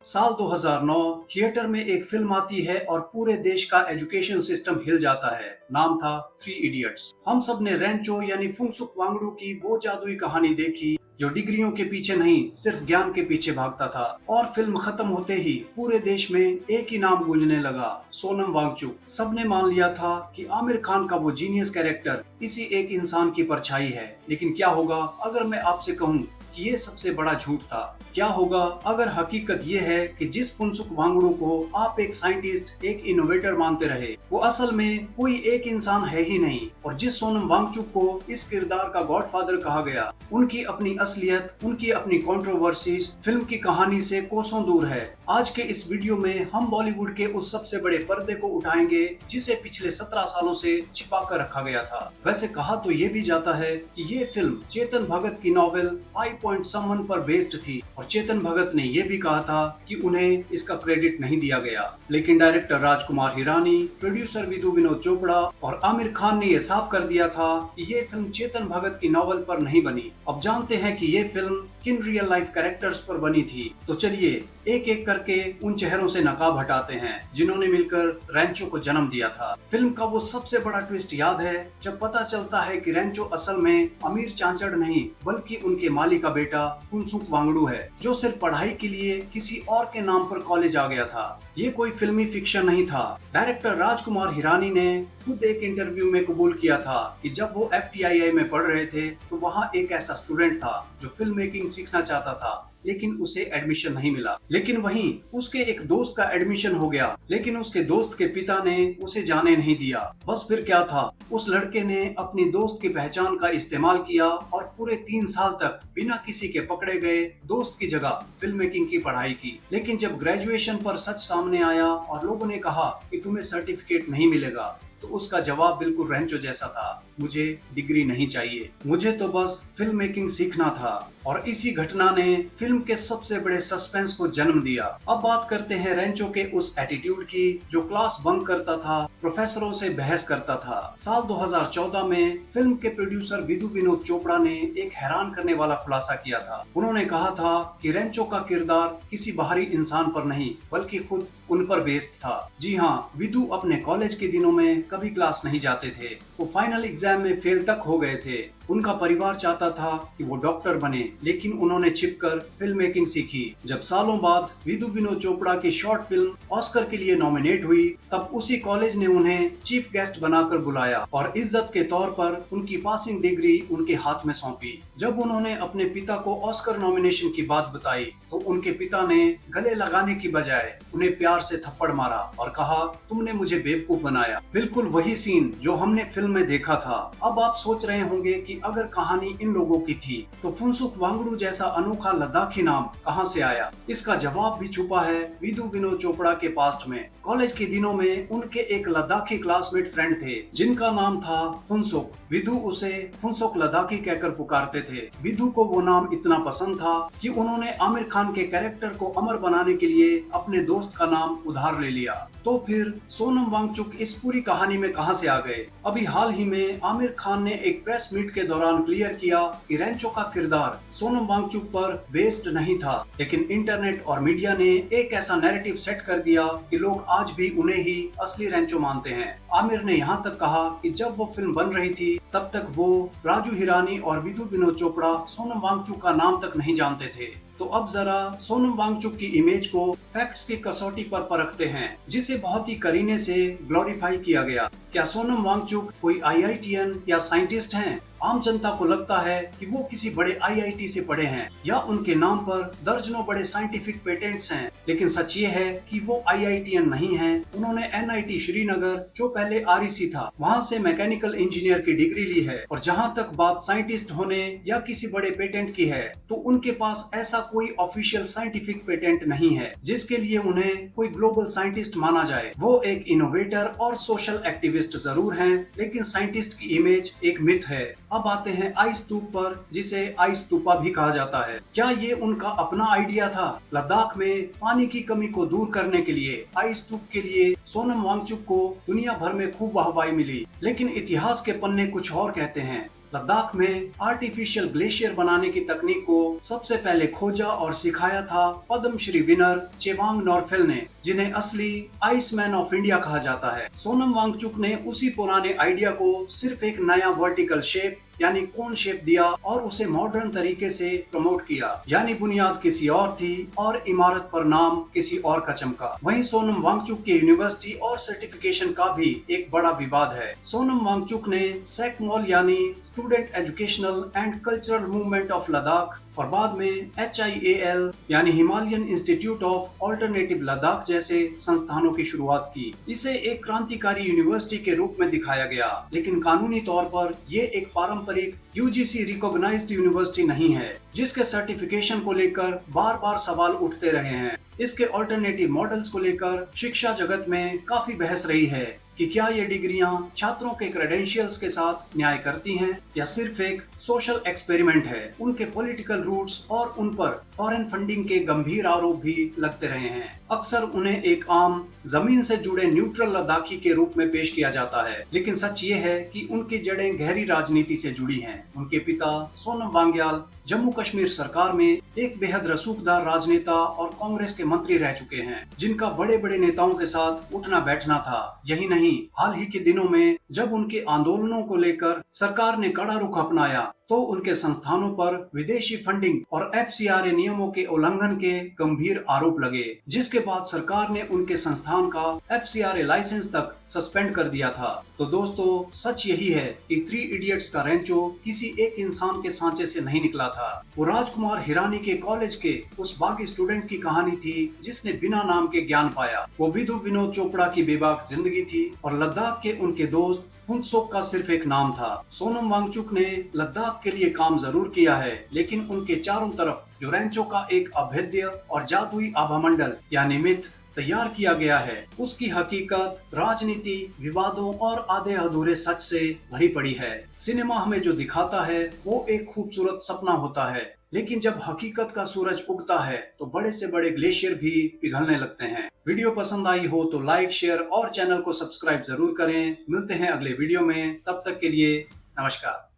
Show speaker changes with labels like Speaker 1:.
Speaker 1: साल 2009 थिएटर में एक फिल्म आती है और पूरे देश का एजुकेशन सिस्टम हिल जाता है। नाम था थ्री इडियट्स। हम सब ने रेंचो यानी फुंगसुक वांगडू की वो जादुई कहानी देखी जो डिग्रियों के पीछे नहीं सिर्फ ज्ञान के पीछे भागता था। और फिल्म खत्म होते ही पूरे देश में एक ही नाम गूंजने लगा, सोनम वांगचुक। सबने मान लिया था कि आमिर खान का वो जीनियस कैरेक्टर इसी एक इंसान की परछाई है। लेकिन क्या होगा अगर मैं आपसे कहूँ कि ये सबसे बड़ा झूठ था? क्या होगा अगर हकीकत ये है कि जिस फुनसुक वांगडू को आप एक साइंटिस्ट, एक इनोवेटर मानते रहे, वो असल में कोई एक इंसान है ही नहीं। और जिस सोनम वांगचुक को इस किरदार का गॉडफादर कहा गया, उनकी अपनी असलियत, उनकी अपनी कंट्रोवर्सीज फिल्म की कहानी से कोसों दूर है। आज के इस वीडियो में हम बॉलीवुड के उस सबसे बड़े पर्दे को उठाएंगे जिसे पिछले 17 सालों से छिपा कर रखा गया था। वैसे कहा तो ये भी जाता है कि ये फिल्म चेतन भगत की नॉवेल 5 पॉइंट समवन पर बेस्ड थी और चेतन भगत ने यह भी कहा था कि उन्हें इसका क्रेडिट नहीं दिया गया। लेकिन डायरेक्टर राजकुमार हिरानी, प्रोड्यूसर विधु विनोद चोपड़ा और आमिर खान ने यह साफ कर दिया था कि ये फिल्म चेतन भगत की नॉवेल पर नहीं बनी। अब जानते हैं कि ये फिल्म किन रियल लाइफ कैरेक्टर्स पर बनी थी। तो चलिए एक एक करके उन चेहरों से नकाब हटाते हैं जिन्होंने मिलकर रेंचो को जन्म दिया था। फिल्म का वो सबसे बड़ा ट्विस्ट याद है जब पता चलता है कि रेंचो असल में अमीर चांचड़ नहीं बल्कि उनके माली का बेटा फुनसुक वांगडू है, जो सिर्फ पढ़ाई के लिए किसी और के नाम पर कॉलेज आ गया था। ये कोई फिल्मी फिक्शन नहीं था। डायरेक्टर राजकुमार हिरानी ने खुद एक इंटरव्यू में कबूल किया था कि जब वो FTII में पढ़ रहे थे तो वहाँ एक ऐसा स्टूडेंट था जो फिल्म मेकिंग सीखना चाहता था, लेकिन उसे एडमिशन नहीं मिला। लेकिन वहीं उसके एक दोस्त का एडमिशन हो गया, लेकिन उसके दोस्त के पिता ने उसे जाने नहीं दिया। बस फिर क्या था, उस लड़के ने अपनी दोस्त की पहचान का इस्तेमाल किया और पूरे 3 साल तक बिना किसी के पकड़े गए दोस्त की जगह फिल्म मेकिंग की पढ़ाई की। लेकिन जब ग्रेजुएशन पर सच सामने आया और लोगों ने कहा कि तुम्हें सर्टिफिकेट नहीं मिलेगा, तो उसका जवाब बिल्कुल रेंचो जैसा था, मुझे डिग्री नहीं चाहिए, मुझे तो बस फिल्म मेकिंग सीखना था। और इसी घटना ने फिल्म के सबसे बड़े सस्पेंस को जन्म दिया। अब बात करते हैं रेंचो के उस एटीट्यूड की जो क्लास बंक करता था, प्रोफेसरों से बहस करता था। साल 2014 में फिल्म के प्रोड्यूसर विधु विनोद चोपड़ा ने एक हैरान करने वाला खुलासा किया था। उन्होंने कहा था कि रेंचो का किरदार किसी बाहरी इंसान पर नहीं बल्कि खुद उन पर बेस्ड था। जी हाँ, विधु अपने कॉलेज के दिनों में कभी क्लास नहीं जाते थे। वो फाइनल एग्जाम में फेल तक हो गए थे। उनका परिवार चाहता था कि वो डॉक्टर बने, लेकिन उन्होंने छिपकर फिल्म मेकिंग सीखी। जब सालों बाद विधु विनोद चोपड़ा की शॉर्ट फिल्म ऑस्कर के लिए नॉमिनेट हुई, तब उसी कॉलेज ने उन्हें चीफ गेस्ट बनाकर बुलाया और इज्जत के तौर पर उनकी पासिंग डिग्री उनके हाथ में सौंपी। जब उन्होंने अपने पिता को ऑस्कर नॉमिनेशन की बात बताई तो उनके पिता ने गले लगाने की बजाय उन्हें प्यार से थप्पड़ मारा और कहा, तुमने मुझे बेवकूफ बनाया। बिल्कुल वही सीन जो हमने फिल्म में देखा था। अब आप सोच रहे होंगे कि अगर कहानी इन लोगों की थी तो फुनसुक वांगडू जैसा अनोखा लद्दाखी नाम कहां से आया? इसका जवाब भी छुपा है विधु विनोद चोपड़ा के पास्ट में। कॉलेज के दिनों में उनके एक लद्दाखी क्लासमेट फ्रेंड थे जिनका नाम था फुनसुक। विधु उसे फुनसुक लद्दाखी कहकर पुकारते थे। विधु को वो नाम इतना पसंद था कि उन्होंने आमिर खान के कैरेक्टर को अमर बनाने के लिए अपने दोस्त का नाम उधार ले लिया। तो फिर सोनम वांगचुक इस पूरी कहानी में कहां से आ गए? अभी हाल ही में आमिर खान ने एक प्रेस मीट के दौरान क्लियर किया कि रेंचो का किरदार सोनम वांगचुक पर बेस्ड नहीं था, लेकिन इंटरनेट और मीडिया ने एक ऐसा नैरेटिव सेट कर दिया कि लोग आज भी उन्हें ही असली रेंचो मानते हैं। आमिर ने यहाँ तक कहा कि जब वो फिल्म बन रही थी तब तक वो राजू हिरानी और विधु विनोद चोपड़ा सोनम वांगचुक का नाम तक नहीं जानते थे। तो अब जरा सोनम वांगचुक की इमेज को फैक्ट्स की कसौटी पर परखते हैं, जिसे बहुत ही करीने से ग्लोरीफाई किया गया। क्या सोनम वांगचुक कोई IITian या साइंटिस्ट हैं? आम जनता को लगता है कि वो किसी बड़े IIT से पढ़े हैं या उनके नाम पर दर्जनों बड़े साइंटिफिक पेटेंट्स हैं, लेकिन सच ये है कि वो IITian नहीं हैं। उन्होंने NIT श्रीनगर, जो पहले REC था, वहाँ से मैकेनिकल इंजीनियर की डिग्री ली है। और जहाँ तक बात साइंटिस्ट होने या किसी बड़े पेटेंट की है, तो उनके पास ऐसा कोई ऑफिशियल साइंटिफिक पेटेंट नहीं है जिसके लिए उन्हें कोई ग्लोबल साइंटिस्ट माना जाए। वो एक इनोवेटर और सोशल एक्टिविस्ट जरूर हैं, लेकिन साइंटिस्ट की इमेज एक मिथ है। अब आते हैं आई स्तूप पर, जिसे आई स्तूपा भी कहा जाता है। क्या ये उनका अपना आइडिया था? लद्दाख में पानी की कमी को दूर करने के लिए आई स्तूप के लिए सोनम वांगचुक को दुनिया भर में खूब वाहवाही मिली, लेकिन इतिहास के पन्ने कुछ और कहते हैं। लद्दाख में आर्टिफिशियल ग्लेशियर बनाने की तकनीक को सबसे पहले खोजा और सिखाया था पद्मश्री विनर चेवांग नॉरफेल ने, जिन्हें असली आइसमैन ऑफ इंडिया कहा जाता है। सोनम वांगचुक ने उसी पुराने आइडिया को सिर्फ एक नया वर्टिकल शेप यानी कोन शेप दिया और उसे मॉडर्न तरीके से प्रमोट किया, यानी बुनियाद किसी और थी और इमारत पर नाम किसी और का चमका। वहीं सोनम वांगचुक की यूनिवर्सिटी और सर्टिफिकेशन का भी एक बड़ा विवाद है। सोनम वांगचुक ने सैकमॉल यानी student educational and cultural movement of Ladakh और बाद में HIAL यानी Himalayan institute of alternative Ladakh जैसे संस्थानों की शुरुआत की। इसे एक क्रांतिकारी यूनिवर्सिटी के रूप में दिखाया गया, लेकिन कानूनी तौर पर ये एक पारंपरिक UGC रिकॉग्नाइज्ड यूनिवर्सिटी नहीं है, जिसके सर्टिफिकेशन को लेकर बार बार सवाल उठते रहे हैं। इसके ऑल्टरनेटिव मॉडल्स को लेकर शिक्षा जगत में काफी बहस रही है कि क्या ये डिग्रियां छात्रों के क्रेडेंशियल्स के साथ न्याय करती हैं या सिर्फ एक सोशल एक्सपेरिमेंट है। उनके पॉलिटिकल रूट्स और उन पर फॉरेन फंडिंग के गंभीर आरोप भी लगते रहे हैं। अक्सर उन्हें एक आम जमीन से जुड़े न्यूट्रल लद्दाखी के रूप में पेश किया जाता है, लेकिन सच ये है कि उनकी जड़ें गहरी राजनीति से जुड़ी हैं। उनके पिता सोनम वांग्याल जम्मू कश्मीर सरकार में एक बेहद रसूखदार राजनेता और कांग्रेस के मंत्री रह चुके हैं, जिनका बड़े बड़े नेताओं के साथ उठना बैठना था। यही नहीं, हाल ही के दिनों में जब उनके आंदोलनों को लेकर सरकार ने कड़ा रुख अपनाया तो उनके संस्थानों पर विदेशी फंडिंग और FCRA नियमों के उल्लंघन के गंभीर आरोप लगे, जिसके बाद सरकार ने उनके संस्थान का FCRA लाइसेंस तक सस्पेंड कर दिया था। तो दोस्तों, सच यही है कि 3 इडियट्स का रेंचो किसी एक इंसान के सांचे से नहीं निकला था। वो राजकुमार हिरानी के कॉलेज के उस बागी स्टूडेंट की कहानी थी जिसने बिना नाम के ज्ञान पाया। वो विधु विनोद चोपड़ा की बेबाक जिंदगी थी और लद्दाख के उनके दोस्त फुनसोक का सिर्फ एक नाम था। सोनम वांगचुक ने लद्दाख के लिए काम जरूर किया है, लेकिन उनके चारों तरफ जो रेंचो का एक अभेद्य और जादुई आभामंडल यानी मिथ तैयार किया गया है, उसकी हकीकत राजनीति, विवादों और आधे अधूरे सच से भरी पड़ी है। सिनेमा हमें जो दिखाता है वो एक खूबसूरत सपना होता है, लेकिन जब हकीकत का सूरज उगता है तो बड़े से बड़े ग्लेशियर भी पिघलने लगते हैं। वीडियो पसंद आई हो तो लाइक, शेयर और चैनल को सब्सक्राइब जरूर करें। मिलते हैं अगले वीडियो में, तब तक के लिए नमस्कार।